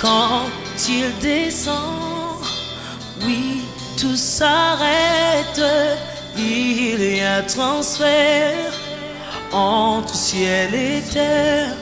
Quand il descend, oui, tout s'arrête. Il y a transfert entre ciel et terre.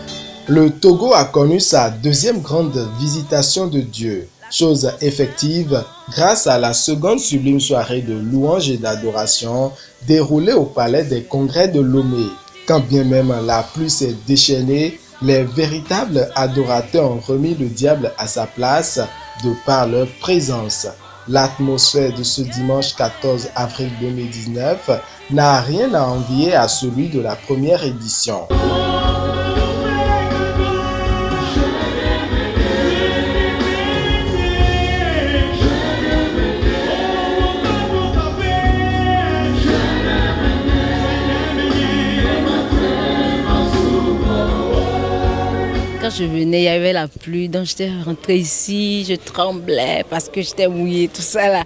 Le Togo a connu sa deuxième grande visitation de Dieu, chose effective grâce à la seconde sublime soirée de louange et d'adoration déroulée au Palais des Congrès de Lomé. Quand bien même la pluie s'est déchaînée, les véritables adorateurs ont remis le diable à sa place de par leur présence. L'atmosphère de ce dimanche 14 avril 2019 n'a rien à envier à celui de la première édition. Quand je venais, il y avait la pluie, donc j'étais rentrée ici, je tremblais parce que j'étais mouillée, tout ça là.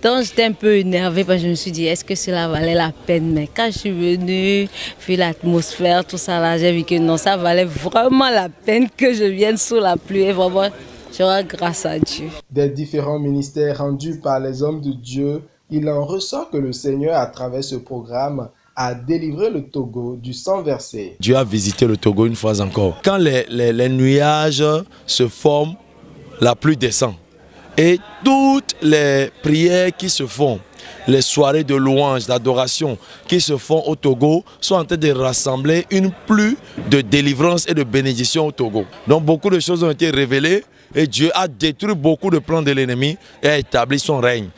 Donc j'étais un peu énervée parce que je me suis dit, est-ce que cela valait la peine? Mais quand je suis venue, vu l'atmosphère, tout ça là, j'ai vu que non, ça valait vraiment la peine que je vienne sous la pluie. Et vraiment, je rends grâce à Dieu. Des différents ministères rendus par les hommes de Dieu, il en ressort que le Seigneur, à travers ce programme, a délivré le Togo du sang versé. Dieu a visité le Togo une fois encore. Quand les nuages se forment, la pluie descend. Et toutes les prières qui se font, les soirées de louange, d'adoration qui se font au Togo sont en train de rassembler une pluie de délivrance et de bénédiction au Togo. Donc beaucoup de choses ont été révélées et Dieu a détruit beaucoup de plans de l'ennemi et a établi son règne.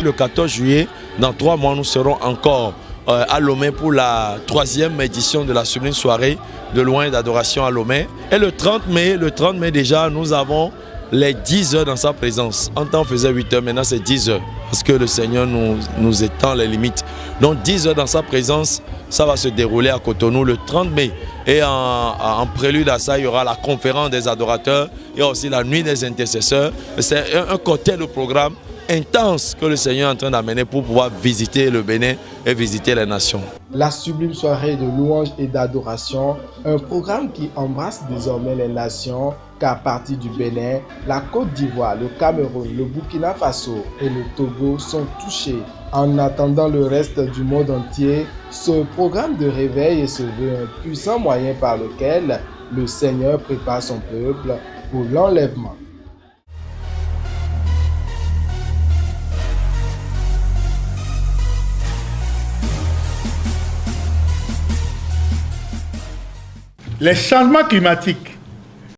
Le 14 juillet, dans 3 mois, nous serons encore à Lomé pour la 3e édition de la sublime soirée de louange et d'adoration à Lomé. Et le 30 mai déjà, nous avons les 10 heures dans sa présence. En temps, on faisait 8 heures, maintenant c'est 10 heures. Parce que le Seigneur nous étend les limites. Donc 10 heures dans sa présence, ça va se dérouler à Cotonou le 30 mai. Et en prélude à ça, il y aura la conférence des adorateurs. Il y a aussi la nuit des intercesseurs. C'est un cocktail de programme intense que le Seigneur est en train d'amener pour pouvoir visiter le Bénin et visiter les nations. La sublime soirée de louange et d'adoration, un programme qui embrasse désormais les nations, car partir du Bénin, la Côte d'Ivoire, le Cameroun, le Burkina Faso et le Togo sont touchés. En attendant le reste du monde entier, ce programme de réveil se veut un puissant moyen par lequel le Seigneur prépare son peuple pour l'enlèvement. Les changements climatiques